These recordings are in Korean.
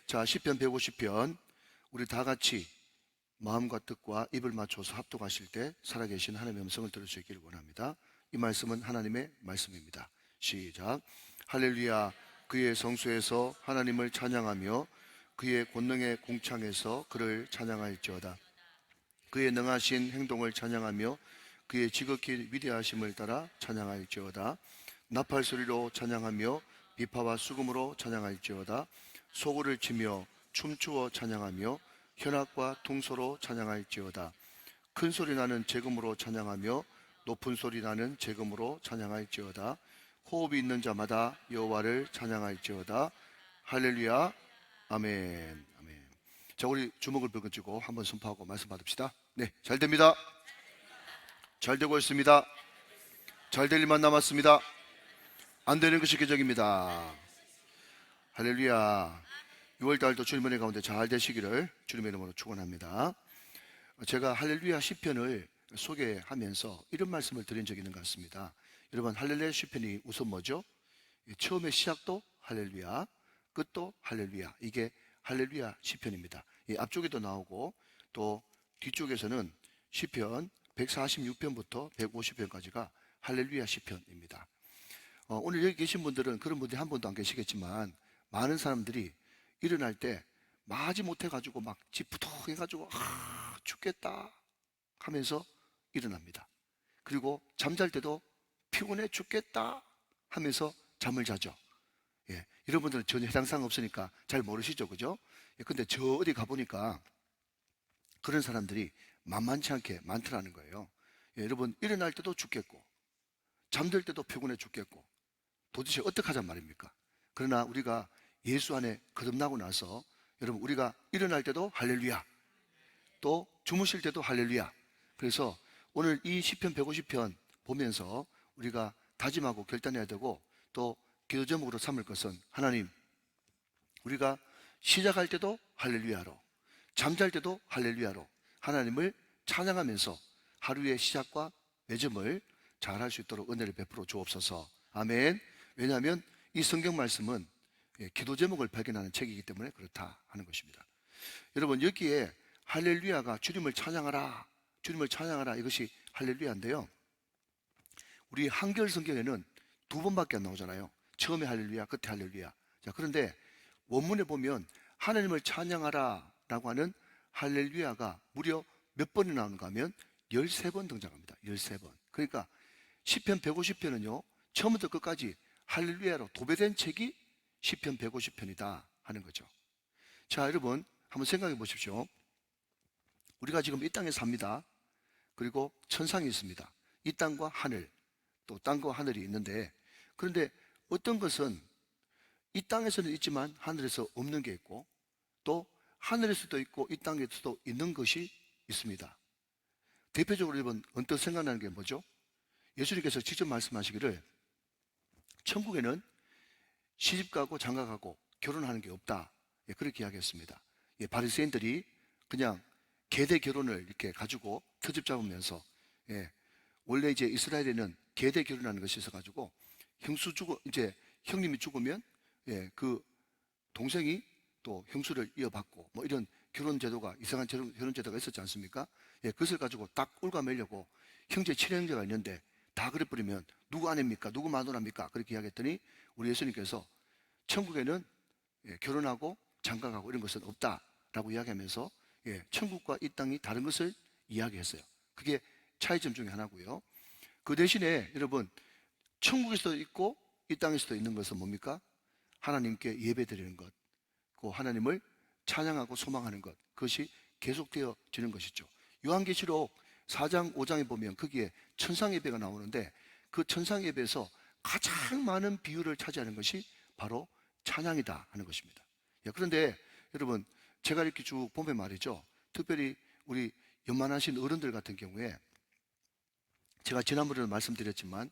자, 시편 150편 우리 다 같이 마음과 뜻과 입을 맞춰서 합독하실 때 살아계신 하나님의 음성을 들을 수 있기를 원합니다. 이 말씀은 하나님의 말씀입니다. 시작. 할렐루야. 그의 성소에서 하나님을 찬양하며 그의 권능의 궁창에서 그를 찬양할지어다. 그의 능하신 행동을 찬양하며 그의 지극히 위대하심을 따라 찬양할지어다. 나팔 소리로 찬양하며 비파와 수금으로 찬양할지어다. 소고를 치며 춤추어 찬양하며 현악과 퉁소로 찬양할지어다. 큰 소리 나는 재금으로 찬양하며 높은 소리 나는 재금으로 찬양할지어다. 호흡이 있는 자마다 여호와를 찬양할지어다. 할렐루야. 아멘. 아멘. 자, 우리 주먹을 벌거지고 한번 선포하고 말씀 받읍시다. 네, 잘 됩니다. 잘 되고 있습니다. 잘 될 일만 남았습니다. 안 되는 것이 계적입니다. 할렐루야. 6월달도 주님의 은혜 가운데 잘 되시기를 주님의 이름으로 축원합니다. 제가 할렐루야 시편을 소개하면서 이런 말씀을 드린 적이 있는 것 같습니다. 여러분, 할렐루야 시편이 우선 뭐죠? 처음에 시작도 할렐루야, 끝도 할렐루야. 이게 할렐루야 시편입니다. 앞쪽에도 나오고 또 뒤쪽에서는 시편 146편부터 150편까지가 할렐루야 시편입니다. 오늘 여기 계신 분들은 그런 분들이 한 분도 안 계시겠지만 많은 사람들이 일어날 때 마지 못해가지고 막 지푸덕해가지고 죽겠다 하면서 일어납니다. 그리고 잠잘 때도 피곤해 죽겠다 하면서 잠을 자죠. 예, 여러분들은 전혀 해당 사항 없으니까 잘 모르시죠, 그죠? 근데 저 어디 가보니까 그런 사람들이 만만치 않게 많더라는 거예요. 여러분, 일어날 때도 죽겠고 잠들 때도 피곤해 죽겠고 도대체 어떡하잔 말입니까? 그러나 우리가 예수 안에 거듭나고 나서 여러분, 우리가 일어날 때도 할렐루야, 또 주무실 때도 할렐루야. 그래서 오늘 이 시편 150편 보면서 우리가 다짐하고 결단해야 되고 또 기도 제목으로 삼을 것은, 하나님, 우리가 시작할 때도 할렐루야로, 잠잘 때도 할렐루야로 하나님을 찬양하면서 하루의 시작과 매점을 잘 할 수 있도록 은혜를 베풀어 주옵소서. 아멘. 왜냐하면 이 성경 말씀은 기도 제목을 발견하는 책이기 때문에 그렇다 하는 것입니다. 여러분, 여기에 할렐루야가 주님을 찬양하라, 주님을 찬양하라, 이것이 할렐루야인데요, 우리 한글 성경에는 두 번밖에 안 나오잖아요. 처음에 할렐루야, 끝에 할렐루야. 자, 그런데 원문에 보면 하나님을 찬양하라 라고 하는 할렐루야가 무려 몇 번이 나오는가 하면 13번 등장합니다. 13번. 그러니까 시편 150편은요 처음부터 끝까지 할렐루야로 도배된 책이 시편 150편이다 하는 거죠. 자, 여러분, 한번 생각해 보십시오. 우리가 지금 이 땅에 삽니다. 그리고 천상이 있습니다. 이 땅과 하늘, 또 땅과 하늘이 있는데, 그런데 어떤 것은 이 땅에서는 있지만 하늘에서 없는 게 있고, 또 하늘에서도 있고 이 땅에서도 있는 것이 있습니다. 대표적으로 여러분 언뜻 생각나는 게 뭐죠? 예수님께서 직접 말씀하시기를 천국에는 시집가고 장가가고 결혼하는 게 없다, 그렇게 이야기했습니다. 바리새인들이 그냥 계대 결혼을 이렇게 가지고 트집 잡으면서, 원래 이제 이스라엘에는 계대 결혼하는 것이 있어가지고 이제 형님이 죽으면 그 동생이 또 형수를 이어받고 뭐 이런 결혼 제도가, 이상한 결혼 제도가 있었지 않습니까? 그것을 가지고 딱 얽어매려고 형제 친형제가 있는데 다 그래버리면 누구 아내입니까? 누구 마누라입니까? 그렇게 이야기했더니 우리 예수님께서 천국에는 결혼하고 장가가고 이런 것은 없다라고 이야기하면서 천국과 이 땅이 다른 것을 이야기했어요. 그게 차이점 중에 하나고요. 그 대신에 여러분, 천국에서도 있고 이 땅에서도 있는 것은 뭡니까? 하나님께 예배드리는 것, 그 하나님을 찬양하고 소망하는 것, 그것이 계속되어지는 것이죠. 요한계시록 4장 5장에 보면 거기에 천상 예배가 나오는데 그 천상 예배에서 가장 많은 비율을 차지하는 것이 바로 찬양이다 하는 것입니다. 그런데 여러분, 제가 이렇게 쭉 보면 말이죠, 특별히 우리 연만하신 어른들 같은 경우에 제가 지난번에도 말씀드렸지만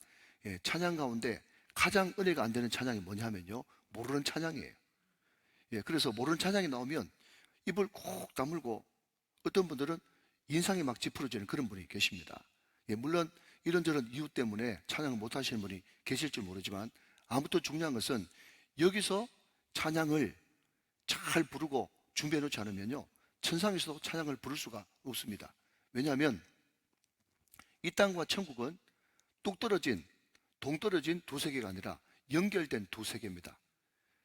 찬양 가운데 가장 은혜가 안 되는 찬양이 뭐냐 하면요, 모르는 찬양이에요. 그래서 모르는 찬양이 나오면 입을 콕 다물고 어떤 분들은 인상이 막 찌푸러지는 그런 분이 계십니다. 물론 이런저런 이유 때문에 찬양을 못 하시는 분이 계실 줄 모르지만, 아무튼 중요한 것은 여기서 찬양을 잘 부르고 준비해 놓지 않으면요, 천상에서도 찬양을 부를 수가 없습니다. 왜냐하면 이 땅과 천국은 뚝 떨어진, 동떨어진 두 세계가 아니라 연결된 두 세계입니다.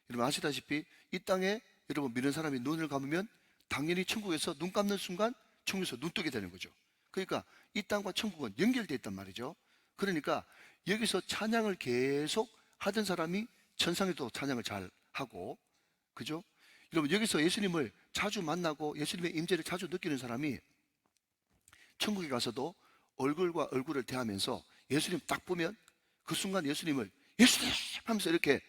여러분 아시다시피 이 땅에 여러분 믿는 사람이 눈을 감으면 당연히 천국에서 눈 감는 순간 천국에서 눈 뜨게 되는 거죠. 그러니까 이 땅과 천국은 연결되어 있단 말이죠. 그러니까 여기서 찬양을 계속 하던 사람이 천상에도 찬양을 잘 하고, 그죠? 여러분 여기서 예수님을 자주 만나고 예수님의 임재를 자주 느끼는 사람이 천국에 가서도 얼굴과 얼굴을 대하면서 예수님 딱 보면 그 순간 예수님을 예수님 하면서 이렇게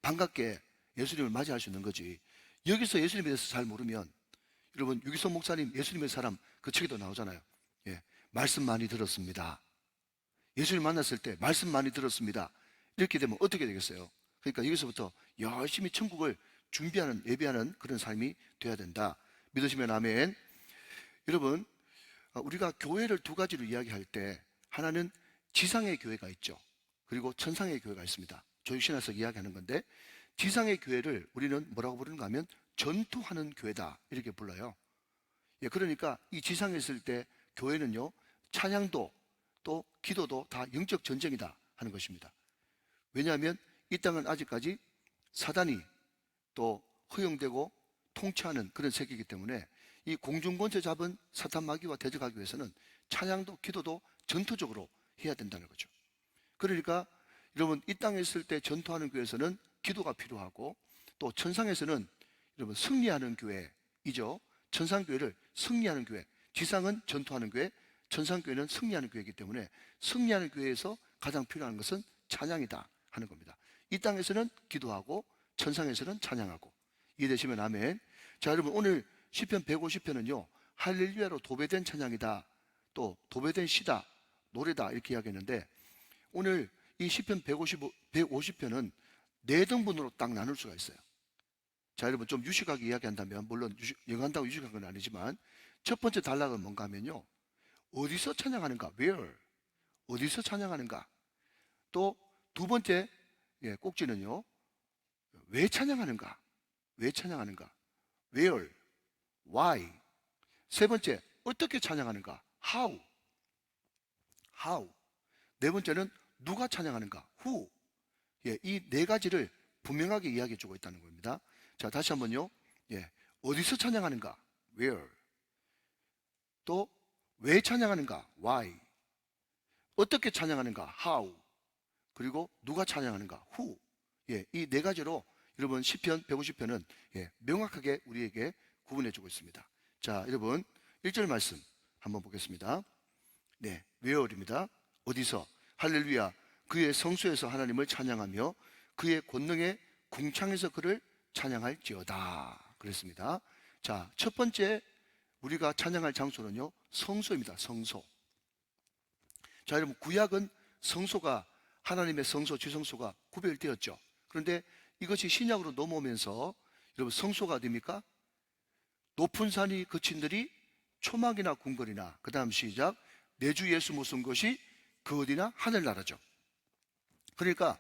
반갑게 예수님을 맞이할 수 있는 거지. 여기서 예수님에 대해서 잘 모르면, 여러분 유기성 목사님 예수님의 사람 그 책에도 나오잖아요. 말씀 많이 들었습니다. 예수님 만났을 때 말씀 많이 들었습니다. 이렇게 되면 어떻게 되겠어요? 그러니까 여기서부터 열심히 천국을 준비하는, 예배하는 그런 삶이 돼야 된다. 믿으시면 아멘. 여러분 우리가 교회를 두 가지로 이야기할 때 하나는 지상의 교회가 있죠. 그리고 천상의 교회가 있습니다. 조육신화에서 이야기하는 건데, 지상의 교회를 우리는 뭐라고 부르는가 하면 전투하는 교회다 이렇게 불러요. 그러니까 이 지상에 있을 때 교회는요, 찬양도 또 기도도 다 영적 전쟁이다 하는 것입니다. 왜냐하면 이 땅은 아직까지 사단이 또 허용되고 통치하는 그런 세계이기 때문에 이 공중권세 잡은 사탄 마귀와 대적하기 위해서는 찬양도 기도도 전투적으로 해야 된다는 거죠. 그러니까 여러분 이 땅에 있을 때 전투하는 교회에서는 기도가 필요하고, 또 천상에서는 여러분 승리하는 교회이죠. 천상교회를 승리하는 교회, 지상은 전투하는 교회, 천상교회는 승리하는 교회이기 때문에 승리하는 교회에서 가장 필요한 것은 찬양이다 하는 겁니다. 이 땅에서는 기도하고 천상에서는 찬양하고. 이해되시면 아멘. 자, 여러분 오늘 시편 150편은요 할렐루야로 도배된 찬양이다, 또 도배된 시다, 노래다 이렇게 이야기했는데, 오늘 이 시편 150편은 네 등분으로 딱 나눌 수가 있어요. 자, 여러분 좀 유식하게 이야기한다면, 물론 영한다고 유식한 건 아니지만, 첫 번째 단락은 뭔가 하면요, 어디서 찬양하는가, where, 어디서 찬양하는가. 또 두 번째 꼭지는요, 왜 찬양하는가, 왜 찬양하는가, where, why. 세 번째, 어떻게 찬양하는가, how. 네 번째는 누가 찬양하는가, who. 이 네 가지를 분명하게 이야기해 주고 있다는 겁니다. 자, 다시 한번요. 어디서 찬양하는가, where. 또 왜 찬양하는가, why. 어떻게 찬양하는가, how. 그리고 누가 찬양하는가, who. 이 네 가지로 여러분 시편 150편은 명확하게 우리에게 구분해 주고 있습니다. 자, 여러분 1절 말씀 한번 보겠습니다. where입니다. 어디서. 할렐루야, 그의 성소에서 하나님을 찬양하며 그의 권능의 궁창에서 그를 찬양할지어다 그랬습니다. 자, 첫 번째 우리가 찬양할 장소는요, 성소입니다. 성소. 자, 여러분 구약은 성소가, 하나님의 성소, 지성소가 구별되었죠. 그런데 이것이 신약으로 넘어오면서 여러분 성소가 됩니까? 높은 산이 그친들이 초막이나 궁궐이나, 그 다음 시작, 내 주 예수 무슨 것이 그 어디나 하늘나라죠. 그러니까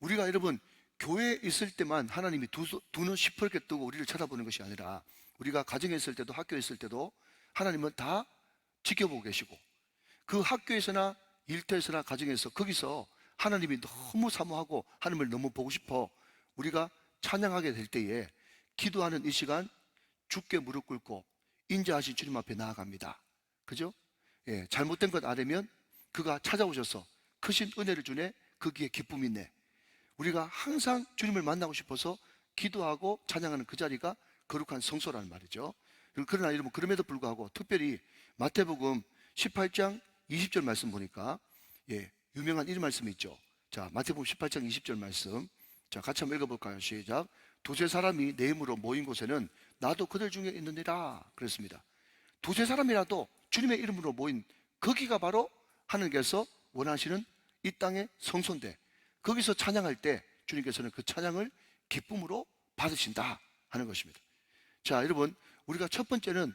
우리가 여러분 교회에 있을 때만 하나님이 두 눈 시퍼렇게 뜨고 우리를 쳐다보는 것이 아니라, 우리가 가정에 있을 때도 학교에 있을 때도 하나님은 다 지켜보고 계시고, 그 학교에서나 일터에서나 가정에서 거기서 하나님이 너무 사모하고 하나님을 너무 보고 싶어 우리가 찬양하게 될 때에 기도하는 이 시간 주께 무릎 꿇고 인자하신 주님 앞에 나아갑니다. 그죠? 잘못된 것 알으면 그가 찾아오셔서 크신 은혜를 주네, 거기에 기쁨이 있네. 우리가 항상 주님을 만나고 싶어서 기도하고 찬양하는 그 자리가 거룩한 성소라는 말이죠. 그러나 여러분 그럼에도 불구하고 특별히 마태복음 18장 20절 말씀 보니까 유명한 이 말씀이 있죠. 자, 마태복음 18장 20절 말씀, 자 같이 한번 읽어볼까요? 시작. 두세 사람이 내 이름으로 모인 곳에는 나도 그들 중에 있느니라 그랬습니다. 두세 사람이라도 주님의 이름으로 모인 거기가 바로 하나님께서 원하시는 이 땅의 성소인데, 거기서 찬양할 때 주님께서는 그 찬양을 기쁨으로 받으신다 하는 것입니다. 자, 여러분 우리가 첫 번째는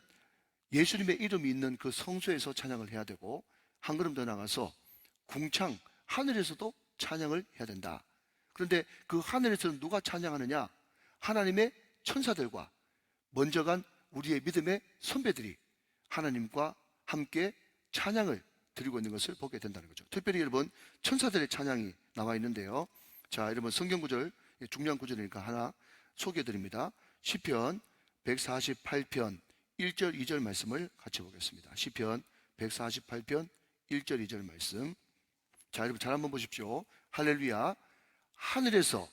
예수님의 이름이 있는 그 성소에서 찬양을 해야 되고, 한 걸음 더 나가서 궁창 하늘에서도 찬양을 해야 된다. 그런데 그 하늘에서는 누가 찬양하느냐? 하나님의 천사들과 먼저 간 우리의 믿음의 선배들이 하나님과 함께 찬양을 드리고 있는 것을 보게 된다는 거죠. 특별히 여러분 천사들의 찬양이 나와 있는데요. 자, 여러분 성경 구절, 중요한 구절이니까 하나 소개해 드립니다. 시편 148편 1절 2절 말씀을 같이 보겠습니다. 시편 148편 1절 2절 말씀. 자, 여러분 잘 한번 보십시오. 할렐루야. 하늘에서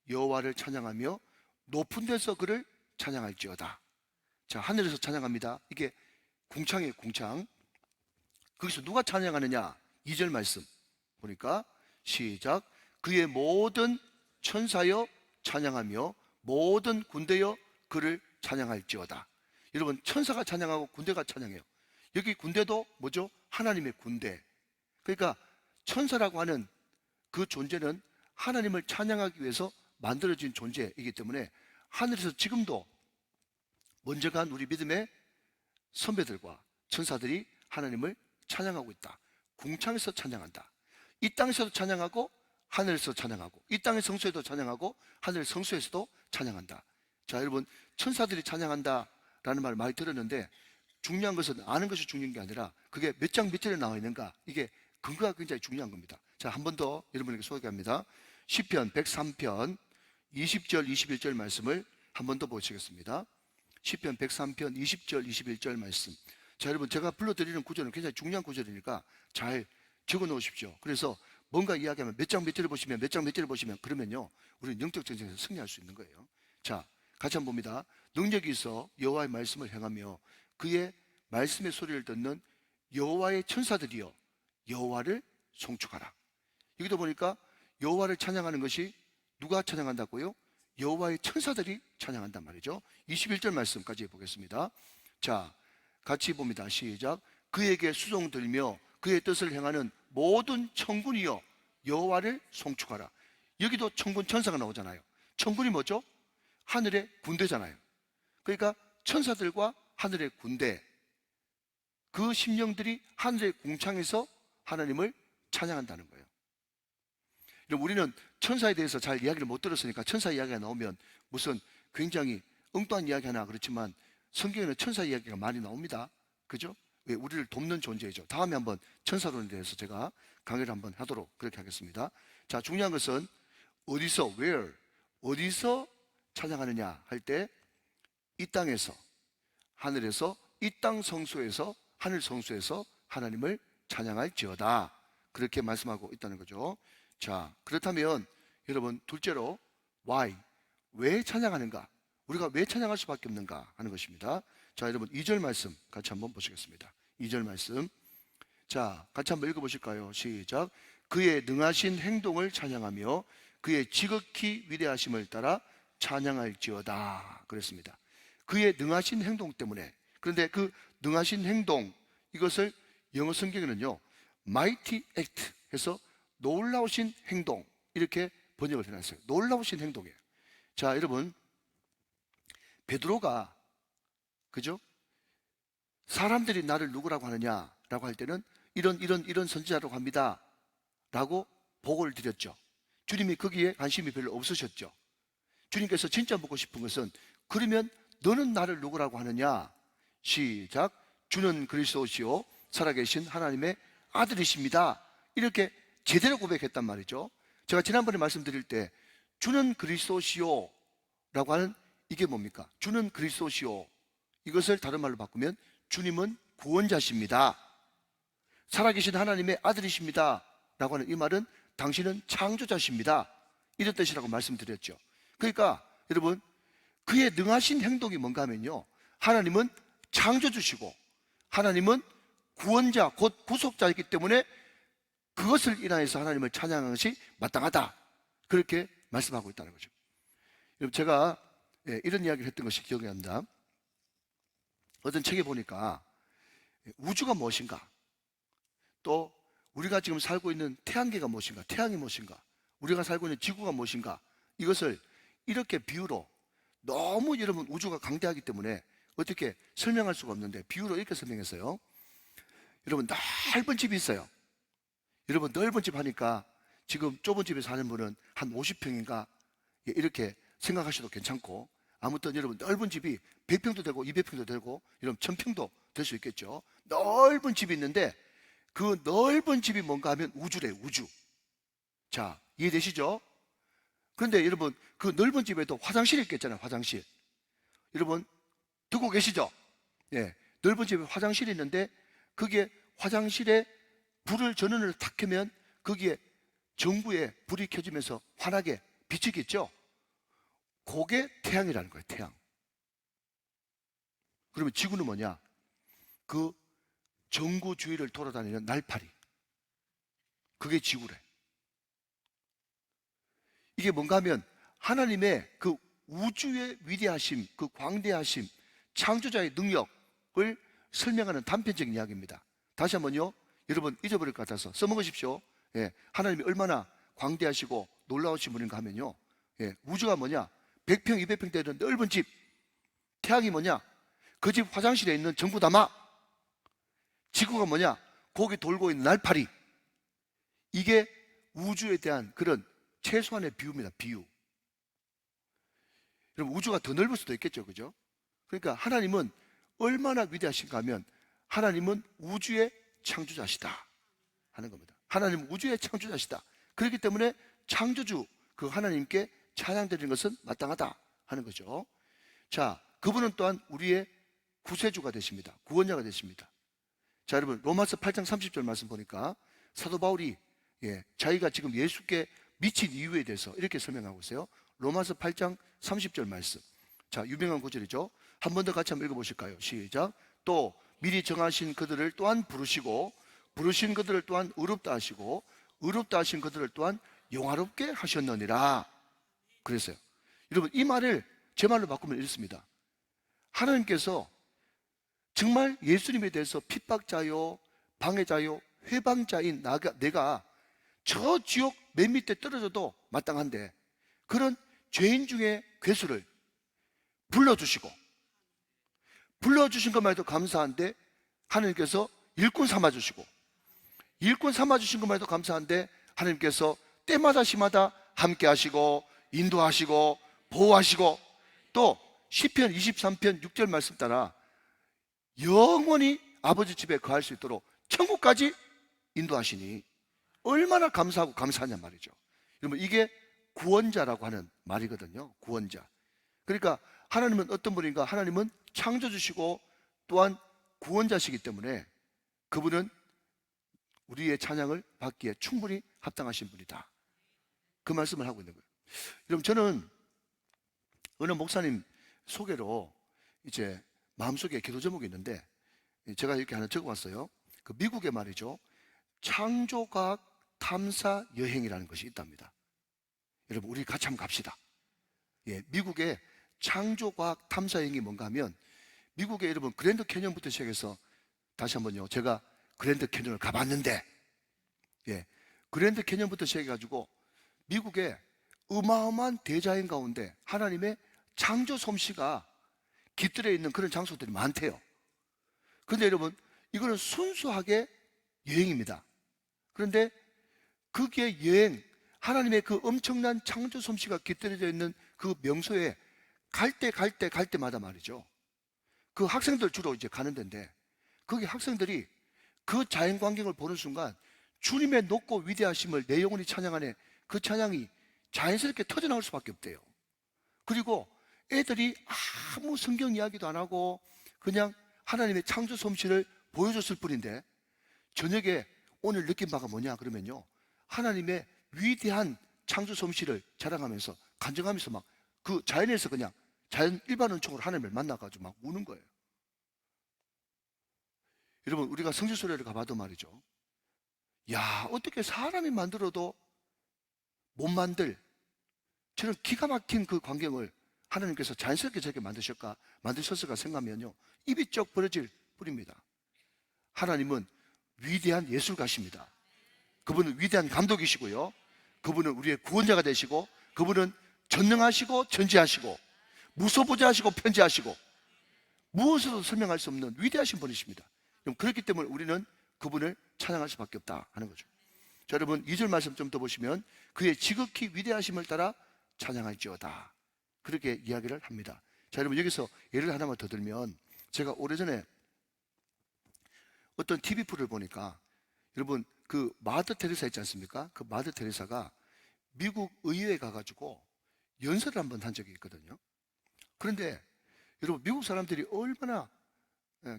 여호와를 찬양하며 높은 데서 그를 찬양할지어다. 자, 하늘에서 찬양합니다. 이게 궁창이에요, 궁창. 거기서 누가 찬양하느냐? 2절 말씀 보니까 시작. 그의 모든 천사여 찬양하며 모든 군대여 그를 찬양할지어다. 여러분 천사가 찬양하고 군대가 찬양해요. 여기 군대도 뭐죠? 하나님의 군대. 그러니까 천사라고 하는 그 존재는 하나님을 찬양하기 위해서 만들어진 존재이기 때문에 하늘에서 지금도 먼저 간 우리 믿음의 선배들과 천사들이 하나님을 찬양하고 있다. 궁창에서 찬양한다. 이 땅에서도 찬양하고 하늘에서 찬양하고 이 땅의 성소에도 찬양하고 하늘 성소에서도 찬양한다. 자, 여러분 천사들이 찬양한다라는 말을 많이 들었는데 중요한 것은 아는 것이 중요한 게 아니라 그게 몇 장 밑에 나와 있는가, 이게 근거가 굉장히 중요한 겁니다. 자, 한 번 더 여러분에게 소개합니다. 시편 103편 20절 21절 말씀을 한 번 더 보시겠습니다. 시편 103편 20절 21절 말씀. 자, 여러분 제가 불러드리는 구절은 굉장히 중요한 구절이니까 잘 적어 놓으십시오. 그래서 뭔가 이야기하면 몇 장 밑에를 보시면 몇 장 밑에를 보시면 그러면요 우리는 영적 전쟁에서 승리할 수 있는 거예요. 자, 같이 한번 봅니다. 능력이 있어 여호와의 말씀을 행하며 그의 말씀의 소리를 듣는 여호와의 천사들이여 여호와를 송축하라. 여기도 보니까 여호와를 찬양하는 것이 누가 찬양한다고요? 여호와의 천사들이 찬양한단 말이죠. 21절 말씀까지 보겠습니다. 자, 같이 봅니다. 시작. 그에게 수종 들며 그의 뜻을 행하는 모든 천군이여 여호와를 송축하라. 여기도 천군 천사가 나오잖아요. 천군이 뭐죠? 하늘의 군대잖아요. 그러니까 천사들과 하늘의 군대, 그 심령들이 하늘의 궁창에서 하나님을 찬양한다는 거예요. 우리는 천사에 대해서 잘 이야기를 못 들었으니까 천사 이야기가 나오면 무슨 굉장히 엉뚱한 이야기 하나 그렇지만 성경에는 천사 이야기가 많이 나옵니다. 그죠? 왜? 우리를 돕는 존재이죠. 다음에 한번 천사론에 대해서 제가 강의를 한번 하도록 그렇게 하겠습니다. 자, 중요한 것은 어디서, where, 어디서 찬양하느냐 할 때 이 땅에서, 하늘에서, 이 땅 성소에서, 하늘 성소에서 하나님을 찬양할지어다. 그렇게 말씀하고 있다는 거죠. 자, 그렇다면 여러분 둘째로 why, 왜 찬양하는가? 우리가 왜 찬양할 수밖에 없는가 하는 것입니다. 자, 여러분 2절 말씀 같이 한번 보시겠습니다. 2절 말씀. 자, 같이 한번 읽어보실까요? 시작. 그의 능하신 행동을 찬양하며 그의 지극히 위대하심을 따라 찬양할지어다. 그랬습니다. 그의 능하신 행동 때문에. 그런데 그 능하신 행동, 이것을 영어 성경에는요 mighty act 해서 놀라우신 행동, 이렇게 번역을 해놨어요. 놀라우신 행동이에요. 자, 여러분 베드로가, 그죠? 사람들이 나를 누구라고 하느냐라고 할 때는 이런 선지자라고 합니다 라고 보고를 드렸죠. 주님이 거기에 관심이 별로 없으셨죠. 주님께서 진짜 묻고 싶은 것은 그러면 너는 나를 누구라고 하느냐? 시작. 주는 그리스도시요 살아계신 하나님의 아들이십니다. 이렇게 제대로 고백했단 말이죠. 제가 지난번에 말씀드릴 때 주는 그리스도시요 라고 하는 이게 뭡니까? 주는 그리스도시요, 이것을 다른 말로 바꾸면 주님은 구원자십니다, 살아계신 하나님의 아들이십니다 라고 하는 이 말은 당신은 창조자십니다, 이런 뜻이라고 말씀드렸죠. 그러니까 여러분 그의 능하신 행동이 뭔가 하면요, 하나님은 창조주시고 하나님은 구원자 곧 구속자이기 때문에 그것을 인하여서 하나님을 찬양하는 것이 마땅하다, 그렇게 말씀하고 있다는 거죠. 여러분 제가 이런 이야기를 했던 것이 기억이 납니다. 어떤 책에 보니까 우주가 무엇인가, 또 우리가 지금 살고 있는 태양계가 무엇인가, 태양이 무엇인가, 우리가 살고 있는 지구가 무엇인가, 이것을 이렇게 비유로, 너무 여러분 우주가 강대하기 때문에 어떻게 설명할 수가 없는데 비유로 이렇게 설명했어요. 여러분 넓은 집이 있어요. 여러분 넓은 집 하니까 지금 좁은 집에 사는 분은 한 50평인가 이렇게 생각하셔도 괜찮고, 아무튼 여러분 넓은 집이 100평도 되고 200평도 되고 여러분 1000평도 될 수 있겠죠. 넓은 집이 있는데 그 넓은 집이 뭔가 하면 우주래, 우주. 자, 이해되시죠? 그런데 여러분 그 넓은 집에도 화장실이 있겠잖아요. 화장실. 여러분 듣고 계시죠? 예, 넓은 집에 화장실이 있는데 그게 화장실에 불을 전원을 탁 켜면 거기에 전구에 불이 켜지면서 환하게 비치겠죠? 그게 태양이라는 거예요. 태양. 그러면 지구는 뭐냐? 그 전구 주위를 돌아다니는 날파리. 그게 지구래. 이게 뭔가 하면 하나님의 그 우주의 위대하심, 그 광대하심, 창조자의 능력을 설명하는 단편적인 이야기입니다. 다시 한번요, 여러분 잊어버릴 것 같아서 써먹으십시오. 예, 하나님이 얼마나 광대하시고 놀라우신 분인가 하면요, 예, 우주가 뭐냐? 100평, 200평 되는 넓은 집. 태양이 뭐냐? 그 집 화장실에 있는 전구담아. 지구가 뭐냐? 거기 돌고 있는 날파리. 이게 우주에 대한 그런 최소한의 비유입니다. 비유. 여러분 우주가 더 넓을 수도 있겠죠, 그죠? 그러니까 하나님은 얼마나 위대하신가 하면 하나님은 우주의 창조자시다 하는 겁니다. 하나님은 우주의 창조자시다. 그렇기 때문에 창조주 그 하나님께 찬양드리는 것은 마땅하다 하는 거죠. 자, 그분은 또한 우리의 구세주가 되십니다. 구원자가 되십니다. 자, 여러분 로마서 8장 30절 말씀 보니까 사도 바울이 자기가 지금 예수께 미친 이유에 대해서 이렇게 설명하고 있어요. 로마서 8장 30절 말씀. 자, 유명한 구절이죠. 한 번 더 같이 한번 읽어보실까요? 시작. 또 미리 정하신 그들을 또한 부르시고 부르신 그들을 또한 의롭다 하시고 의롭다 하신 그들을 또한 영화롭게 하셨느니라 그랬어요. 여러분 이 말을 제 말로 바꾸면 이렇습니다. 하나님께서 정말 예수님에 대해서 핍박자요, 방해자요, 회방자인 내가 저 지옥 맨 밑에 떨어져도 마땅한데 그런 죄인 중에 괴수를 불러주신 것만 해도 감사한데 하나님께서 일꾼 삼아주시고 일꾼 삼아주신 것만 해도 감사한데 하나님께서 때마다 시마다 함께 하시고 인도하시고 보호하시고 또 시편 23편 6절 말씀 따라 영원히 아버지 집에 거할 수 있도록 천국까지 인도하시니 얼마나 감사하고 감사하냐 말이죠. 여러분 이게 구원자라고 하는 말이거든요. 구원자. 그러니까 하나님은 어떤 분인가? 하나님은 창조주시고 또한 구원자시기 때문에 그분은 우리의 찬양을 받기에 충분히 합당하신 분이다. 그 말씀을 하고 있는 거예요. 여러분 저는 어느 목사님 소개로 이제 마음속에 기도 제목이 있는데 제가 이렇게 하나 적어왔어요. 그 미국의 말이죠. 창조과학 탐사 여행이라는 것이 있답니다. 여러분 우리 같이 한번 갑시다. 미국의 창조과학 탐사 여행이 뭔가 하면 미국의 여러분 그랜드 캐년부터 시작해서 다시 한번요. 제가 그랜드 캐년을 가봤는데 그랜드 캐년부터 시작해가지고 미국의 어마어마한 대자연 가운데 하나님의 창조 솜씨가 깃들여 있는 그런 장소들이 많대요. 그런데 여러분 이거는 순수하게 여행입니다. 그런데 거기에 여행 하나님의 그 엄청난 창조 솜씨가 깃들여져 있는 그 명소에 갈 때마다 말이죠. 그 학생들 주로 이제 가는 데인데 거기 학생들이 그 자연 광경을 보는 순간 주님의 높고 위대하심을 내 영혼이 찬양하네 그 찬양이 자연스럽게 터져나올 수밖에 없대요. 그리고 애들이 아무 성경 이야기도 안 하고 그냥 하나님의 창조 솜씨를 보여줬을 뿐인데 저녁에 오늘 느낀 바가 뭐냐 그러면요 하나님의 위대한 창조 솜씨를 자랑하면서 간증하면서 막 그 자연에서 그냥 자연 일반 은총으로 하나님을 만나가지고 막 우는 거예요. 여러분 우리가 성지순례를 가봐도 말이죠. 야 어떻게 사람이 만들어도 못 만들 저는 기가 막힌 그 광경을 하나님께서 자연스럽게 저렇게 만드셨을까 생각하면요 입이 쩍 벌어질 뿐입니다. 하나님은 위대한 예술가십니다. 그분은 위대한 감독이시고요 그분은 우리의 구원자가 되시고 그분은 전능하시고 전지하시고 무소부재하시고 편지하시고 무엇으로도 설명할 수 없는 위대하신 분이십니다. 그렇기 때문에 우리는 그분을 찬양할 수밖에 없다 하는 거죠. 자, 여러분 2절 말씀 좀 더 보시면 그의 지극히 위대하심을 따라 찬양할지어다 그렇게 이야기를 합니다. 자, 여러분 여기서 예를 하나만 더 들면, 제가 오래전에 어떤 TV 프로를 보니까, 여러분 그 마더 테레사 있지 않습니까? 그 마더 테레사가 미국 의회에 가가지고 연설을 한번 한 적이 있거든요. 그런데 여러분 미국 사람들이 얼마나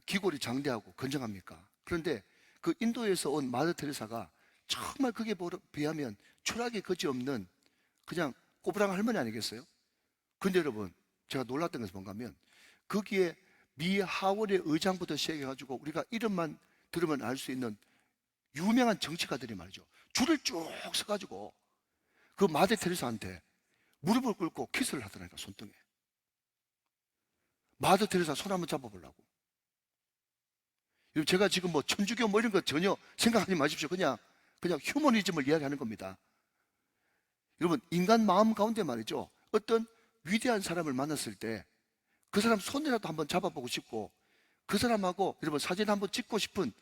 기골이 장대하고 건장합니까? 그런데 그 인도에서 온 마더 테레사가 정말 그게 비하면 초락이 그지없는 그냥 꼬부랑 할머니 아니겠어요? 근데 여러분 제가 놀랐던 것은 뭔가 하면, 거기에 미 하원의 의장부터 시작해가지고 우리가 이름만 들으면 알 수 있는 유명한 정치가들이 말이죠, 줄을 쭉 서가지고 그 마더 테레사한테 무릎을 꿇고 키스를 하더라니까, 손등에. 마더 테레사 손 한번 잡아보려고. 제가 지금 뭐 천주교 뭐 이런 거 전혀 생각하지 마십시오. 그냥 휴머니즘을 이야기하는 겁니다. 여러분 인간 마음 가운데 말이죠, 어떤 위대한 사람을 만났을 때 그 사람 손이라도 한번 잡아보고 싶고, 그 사람하고 여러분 사진 한번 찍고 싶은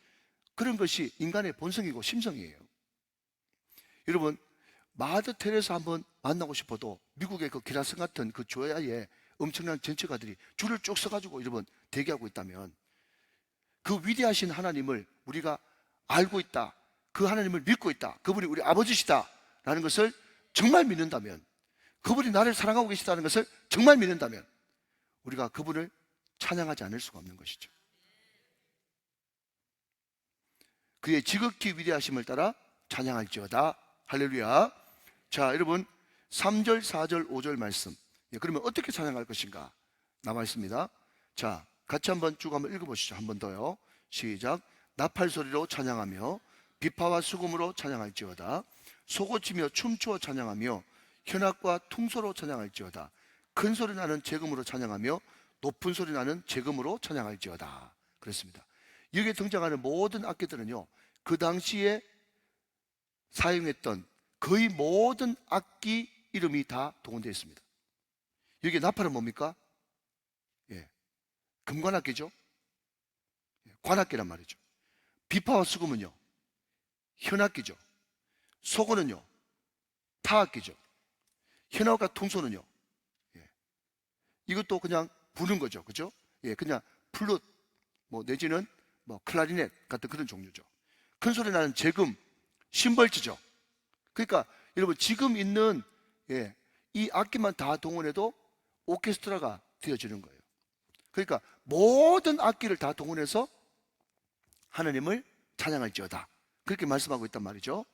그런 것이 인간의 본성이고 심성이에요. 여러분 마더 테레사 한번 만나고 싶어도 미국의 그 기라성 같은 그 조야에 엄청난 정치가들이 줄을 쭉 서가지고 여러분 대기하고 있다면, 그 위대하신 하나님을 우리가 알고 있다, 그 하나님을 믿고 있다, 그분이 우리 아버지시다 라는 것을 정말 믿는다면, 그분이 나를 사랑하고 계시다는 것을 정말 믿는다면, 우리가 그분을 찬양하지 않을 수가 없는 것이죠. 그의 지극히 위대하심을 따라 찬양할지어다. 할렐루야. 자, 여러분 3절, 4절, 5절 말씀, 그러면 어떻게 찬양할 것인가 남아 있습니다. 자, 같이 한번 쭉 한번 읽어보시죠. 한 번 더요. 시작. 나팔소리로 찬양하며 비파와 수금으로 찬양할지어다. 소고치며 춤추어 찬양하며 현악과 퉁소로 찬양할지어다. 큰 소리 나는 재금으로 찬양하며 높은 소리 나는 재금으로 찬양할지어다. 그렇습니다. 여기에 등장하는 모든 악기들은요, 그 당시에 사용했던 거의 모든 악기 이름이 다 동원되어 있습니다. 여기 나팔은 뭡니까? 금관악기죠. 관악기란 말이죠. 비파와 수금은요 현악기죠. 소고는요 타악기죠. 현악과 퉁소는요 이것도 그냥 부는 거죠. 그죠? 그냥 플룻 뭐 내지는 뭐 클라리넷 같은 그런 종류죠. 큰 소리 나는 재금, 심벌치죠. 그러니까 여러분 지금 있는 이 악기만 다 동원해도 오케스트라가 되어지는 거예요. 그러니까 모든 악기를 다 동원해서 하나님을 찬양할지어다, 그렇게 말씀하고 있단 말이죠.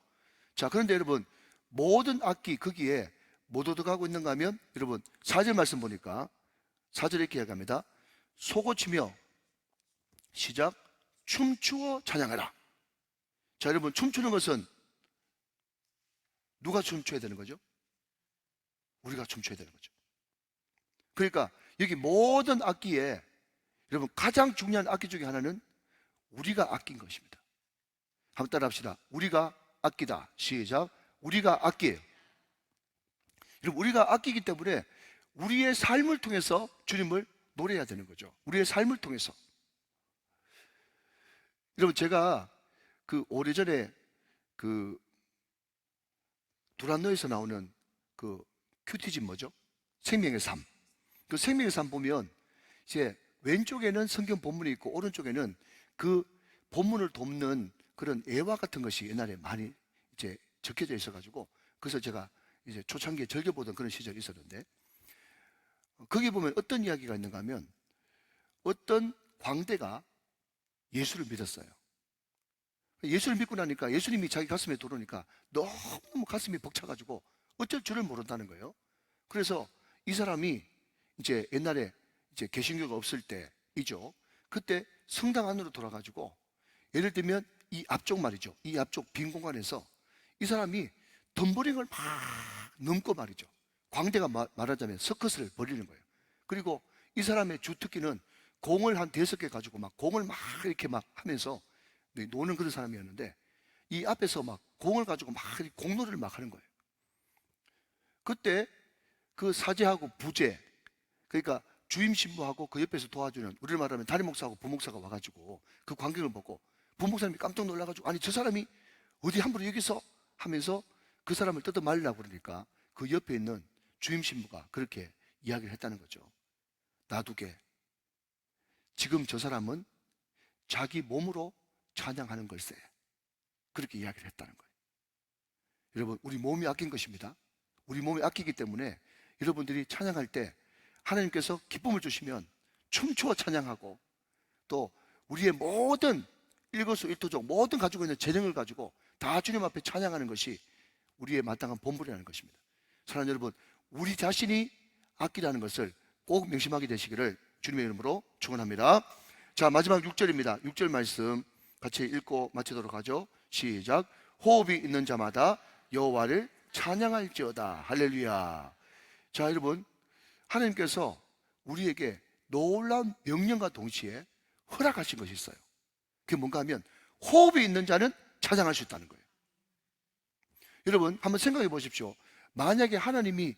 자, 그런데 여러분 모든 악기 거기에 못 얻어가고 있는가 하면, 여러분 4절 말씀 보니까 4절에 이렇게 이야기합니다. 소고치며 시작 춤추어 찬양하라. 자, 여러분 춤추는 것은 누가 춤춰야 되는 거죠? 우리가 춤춰야 되는 거죠. 그러니까 여기 모든 악기에 여러분 가장 중요한 악기 중에 하나는 우리가 악기인 것입니다. 한번 따라 합시다. 우리가 악기다. 시작. 우리가 악기예요. 여러분 우리가 악기이기 때문에 우리의 삶을 통해서 주님을 노래해야 되는 거죠. 우리의 삶을 통해서. 여러분 제가 그 오래전에 그 두란노에서 나오는 그 큐티즘 뭐죠? 생명의 삶. 그 생명의 삶 보면 이제 왼쪽에는 성경 본문이 있고 오른쪽에는 그 본문을 돕는 그런 애화 같은 것이 옛날에 많이 이제 적혀져 있어가지고, 그래서 제가 이제 초창기에 즐겨보던 그런 시절이 있었는데, 거기 보면 어떤 이야기가 있는가 하면, 어떤 광대가 예수를 믿었어요. 예수를 믿고 나니까 예수님이 자기 가슴에 들어오니까 너무 가슴이 벅차가지고 어쩔 줄을 모른다는 거예요. 그래서 이 사람이 이제 옛날에 이제 개신교가 없을 때이죠. 그때 성당 안으로 돌아가지고, 예를 들면 이 앞쪽 말이죠, 이 앞쪽 빈 공간에서 이 사람이 덤버링을 막 넘고 말이죠, 광대가 말하자면 서커스를 벌이는 거예요. 그리고 이 사람의 주특기는 공을 한 5개 가지고 막 공을 막 이렇게 막 하면서 노는 그런 사람이었는데, 이 앞에서 막 공을 가지고 막 공놀이를 막 하는 거예요. 그때 그 사제하고 부제, 그러니까 주임 신부하고 그 옆에서 도와주는, 우리를 말하면 담임 목사하고 부목사가 와가지고 그 광경을 보고 부목사님이 깜짝 놀라가지고, 아니 저 사람이 어디 함부로 여기서 하면서 그 사람을 뜯어 말리려고 그러니까 그 옆에 있는 주임 신부가 그렇게 이야기를 했다는 거죠. 놔두게. 지금 저 사람은 자기 몸으로 찬양하는 걸세. 그렇게 이야기를 했다는 거예요. 여러분, 우리 몸이 아낀 것입니다. 우리 몸이 아끼기 때문에 여러분들이 찬양할 때 하나님께서 기쁨을 주시면 춤추어 찬양하고, 또 우리의 모든 일거수일투족 모든 가지고 있는 재능을 가지고 다 주님 앞에 찬양하는 것이 우리의 마땅한 본분이라는 것입니다. 사랑하는 여러분, 우리 자신이 아끼라는 것을 꼭 명심하게 되시기를 주님의 이름으로 축원합니다. 자, 마지막 6절입니다. 6절 말씀 같이 읽고 마치도록 하죠. 시작. 호흡이 있는 자마다 여호와를 찬양할지어다. 할렐루야. 자, 여러분, 하나님께서 우리에게 놀라운 명령과 동시에 허락하신 것이 있어요. 그게 뭔가 하면 호흡이 있는 자는 찬양할 수 있다는 거예요. 여러분, 한번 생각해 보십시오. 만약에 하나님이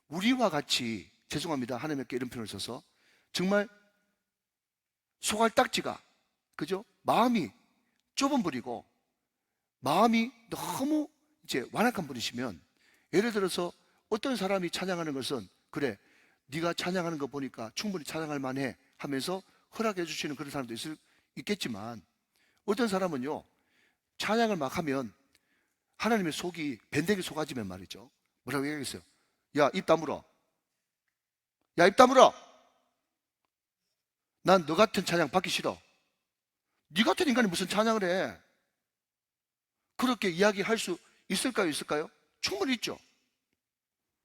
우리와 같이, 죄송합니다, 하나님께 이런 표현을 써서, 정말 소갈딱지가, 그죠? 마음이 좁은 분이고 마음이 너무 이제 완악한 분이시면, 예를 들어서 어떤 사람이 찬양하는 것은, 그래, 네가 찬양하는 거 보니까 충분히 찬양할 만해 하면서 허락해 주시는 그런 사람도 있겠지만, 어떤 사람은요, 찬양을 막 하면 하나님의 속이 밴댕이 속아지면 말이죠, 뭐라고 얘기하겠어요? 야, 입 다물어. 야, 입 다물어. 난 너 같은 찬양 받기 싫어. 네 같은 인간이 무슨 찬양을 해? 그렇게 이야기할 수 있을까요? 있을까요? 충분히 있죠.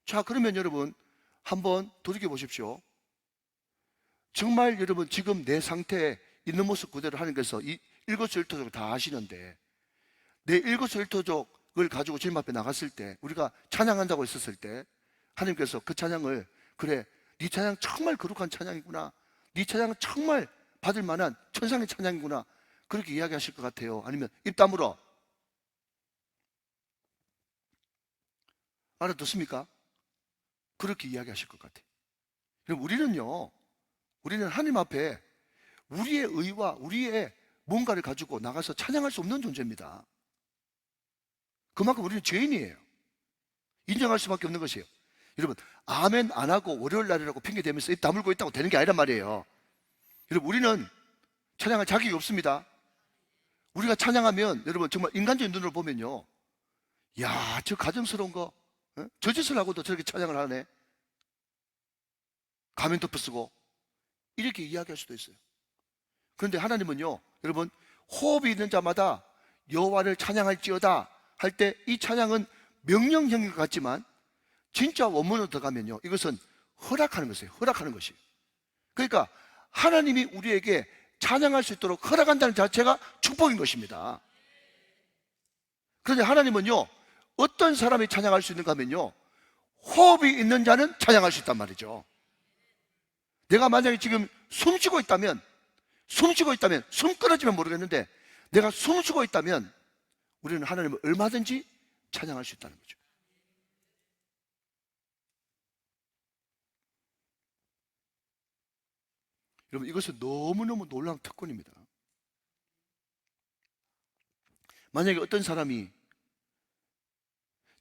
자, 그러면 여러분 한번 돌이켜 보십시오. 정말 여러분 지금 내 상태에 있는 모습 그대로 하나님께서 이 일거수일투족을 다 아시는데, 내 일거수일투족을 가지고 주님 앞에 나갔을 때, 우리가 찬양한다고 했었을 때 하나님께서 그 찬양을, 그래, 네 찬양 정말 거룩한 찬양이구나, 네 찬양은 정말 받을 만한 천상의 찬양이구나, 그렇게 이야기하실 것 같아요? 아니면 입 다물어. 알아듣습니까? 그렇게 이야기하실 것 같아요. 우리는 하나님 앞에 우리의 의와 우리의 뭔가를 가지고 나가서 찬양할 수 없는 존재입니다. 그만큼 우리는 죄인이에요. 인정할 수밖에 없는 것이에요. 여러분, 아멘 안 하고 월요일 날이라고 핑계 대면서 입 다물고 있다고 되는 게 아니란 말이에요. 여러분, 우리는 찬양할 자격이 없습니다. 우리가 찬양하면 여러분 정말 인간적인 눈으로 보면요, 야, 저 가정스러운 거, 저 짓을 하고도 저렇게 찬양을 하네, 가면 덮어 쓰고, 이렇게 이야기할 수도 있어요. 그런데 하나님은요, 여러분, 호흡이 있는 자마다 여호와를 찬양할지어다 할 때 이 찬양은 명령형인 것 같지만 진짜 원문으로 들어가면요, 이것은 허락하는 것이에요. 허락하는 것이에요. 그러니까 하나님이 우리에게 찬양할 수 있도록 허락한다는 자체가 축복인 것입니다. 그런데 하나님은요, 어떤 사람이 찬양할 수 있는가 하면요, 호흡이 있는 자는 찬양할 수 있단 말이죠. 내가 만약에 지금 숨쉬고 있다면, 숨 끊어지면 모르겠는데, 내가 숨쉬고 있다면 우리는 하나님을 얼마든지 찬양할 수 있다는 거죠. 여러분, 이것은 너무너무 놀라운 특권입니다. 만약에 어떤 사람이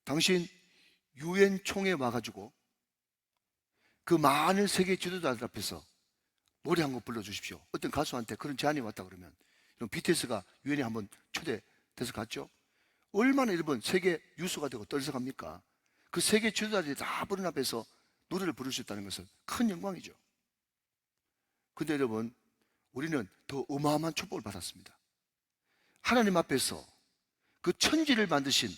당신 유엔 총회 와가지고 그 많은 세계 지도자들 앞에서 노래 한 곡 불러주십시오, 어떤 가수한테 그런 제안이 왔다 그러면, BTS가 유엔에 한번 초대돼서 갔죠. 얼마나 여러분 세계 유수가 되고 떨어져갑니까? 그 세계 지도자들이 다 부른 앞에서 노래를 부를 수 있다는 것은 큰 영광이죠. 근데 여러분, 우리는 더 어마어마한 축복을 받았습니다. 하나님 앞에서 그 천지를 만드신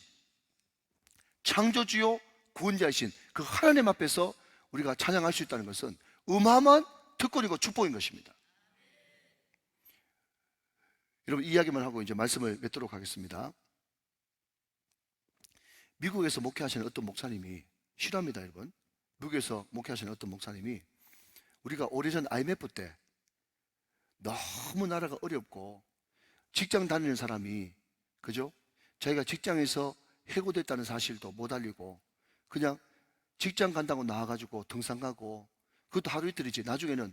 창조주요 구원자이신 그 하나님 앞에서 우리가 찬양할 수 있다는 것은 어마어마한 특권이고 축복인 것입니다. 여러분, 이 이야기만 하고 이제 말씀을 맺도록 하겠습니다. 미국에서 목회하시는 어떤 목사님이, 실화입니다 여러분, 미국에서 목회하시는 어떤 목사님이, 우리가 오래전 IMF 때 너무 나라가 어렵고 직장 다니는 사람이, 그죠? 자기가 직장에서 해고됐다는 사실도 못 알리고 그냥 직장 간다고 나와가지고 등산 가고, 그것도 하루 이틀이지, 나중에는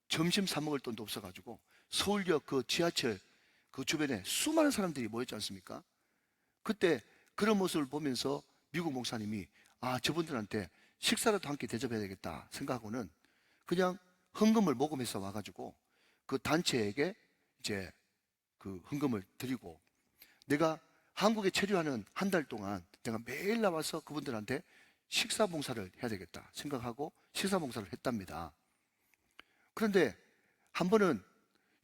점심 사 먹을 돈도 없어가지고 서울역 그 지하철 그 주변에 수많은 사람들이 모였지 않습니까? 그때 그런 모습을 보면서 미국 목사님이, 아, 저분들한테 식사라도 함께 대접해야 되겠다 생각하고는 그냥 헌금을 모금해서 와가지고 그 단체에게 이제 그 헌금을 드리고, 내가 한국에 체류하는 한 달 동안 내가 매일 나와서 그분들한테 식사 봉사를 해야 되겠다 생각하고 식사 봉사를 했답니다. 그런데 한 번은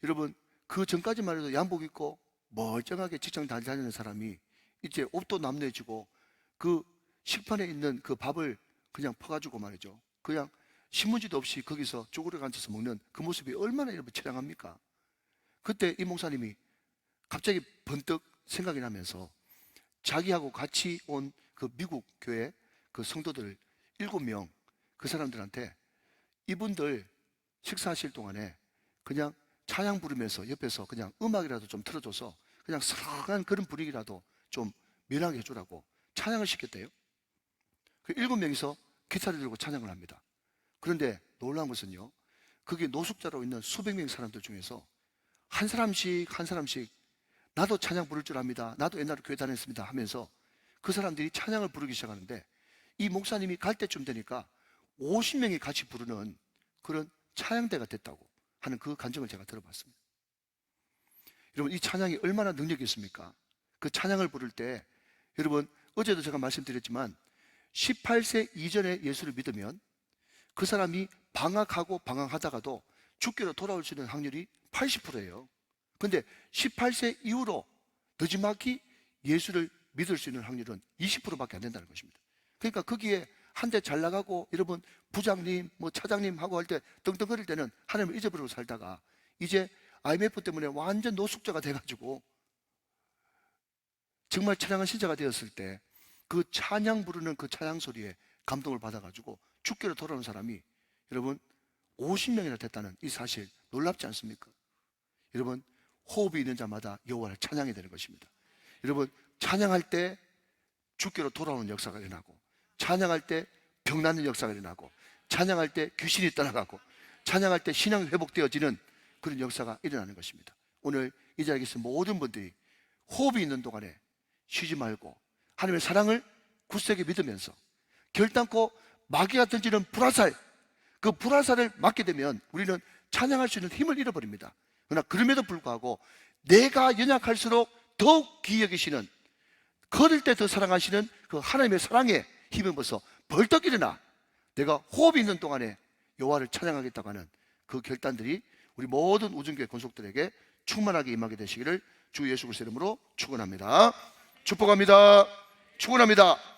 여러분, 그 전까지만 해도 양복 입고 멀쩡하게 직장 다니는 사람이 이제 옷도 남루해지고 그 식판에 있는 그 밥을 그냥 퍼가지고 말이죠, 그냥 신문지도 없이 거기서 쪼그려 앉아서 먹는 그 모습이 얼마나 여러분 처량합니까? 그때 이 목사님이 갑자기 번뜩 생각이 나면서 자기하고 같이 온 그 미국 교회 그 성도들 7명, 그 사람들한테 이분들 식사하실 동안에 그냥 찬양 부르면서 옆에서 그냥 음악이라도 좀 틀어줘서 그냥 사랑한 그런 분위기라도 좀 면하게 해주라고 찬양을 시켰대요. 그 7명이서 기타를 들고 찬양을 합니다. 그런데 놀라운 것은요, 그게 노숙자로 있는 수백 명의 사람들 중에서 한 사람씩 나도 찬양 부를 줄 압니다, 나도 옛날에 교회 다녔습니다 하면서 그 사람들이 찬양을 부르기 시작하는데, 이 목사님이 갈 때쯤 되니까 50명이 같이 부르는 그런 찬양대가 됐다고 하는 그 간증을 제가 들어봤습니다. 여러분, 이 찬양이 얼마나 능력이 있습니까? 그 찬양을 부를 때, 여러분, 어제도 제가 말씀드렸지만 18세 이전에 예수를 믿으면 그 사람이 방황하다가도 죽기로 돌아올 수 있는 확률이 80%예요. 근데 18세 이후로 늦지막히 예수를 믿을 수 있는 확률은 20%밖에 안 된다는 것입니다. 그러니까 거기에 한 대 잘 나가고 여러분 부장님 뭐 차장님 하고 할 때 떵떵거릴 때는 하나님을 잊어버리고 살다가 이제 IMF 때문에 완전 노숙자가 돼가지고 정말 찬양한 신자가 되었을 때 그 찬양 부르는 그 찬양 소리에 감동을 받아가지고 죽기로 돌아오는 사람이 여러분 50명이나 됐다는 이 사실 놀랍지 않습니까? 여러분, 호흡이 있는 자마다 여호와를 찬양해야 되는 것입니다. 여러분, 찬양할 때 죽기로 돌아오는 역사가 일어나고, 찬양할 때 병 낫는 역사가 일어나고, 찬양할 때 귀신이 떠나가고, 찬양할 때 신앙이 회복되어지는 그런 역사가 일어나는 것입니다. 오늘 이 자리에 계신 모든 분들이 호흡이 있는 동안에 쉬지 말고 하나님의 사랑을 굳세게 믿으면서 결단코 마귀가 던지는 불화살, 그 불화살을 맞게 되면 우리는 찬양할 수 있는 힘을 잃어버립니다. 그러나 그럼에도 불구하고 내가 연약할수록 더욱 귀히 여기시는, 걸을 때 더 사랑하시는 그 하나님의 사랑에 힘입어서 벌떡 일어나 내가 호흡이 있는 동안에 여호와를 찬양하겠다고 하는 그 결단들이 우리 모든 우정교회 권속들에게 충만하게 임하게 되시기를 주 예수 그리스도의 이름으로 축원합니다. 축복합니다. 축원합니다.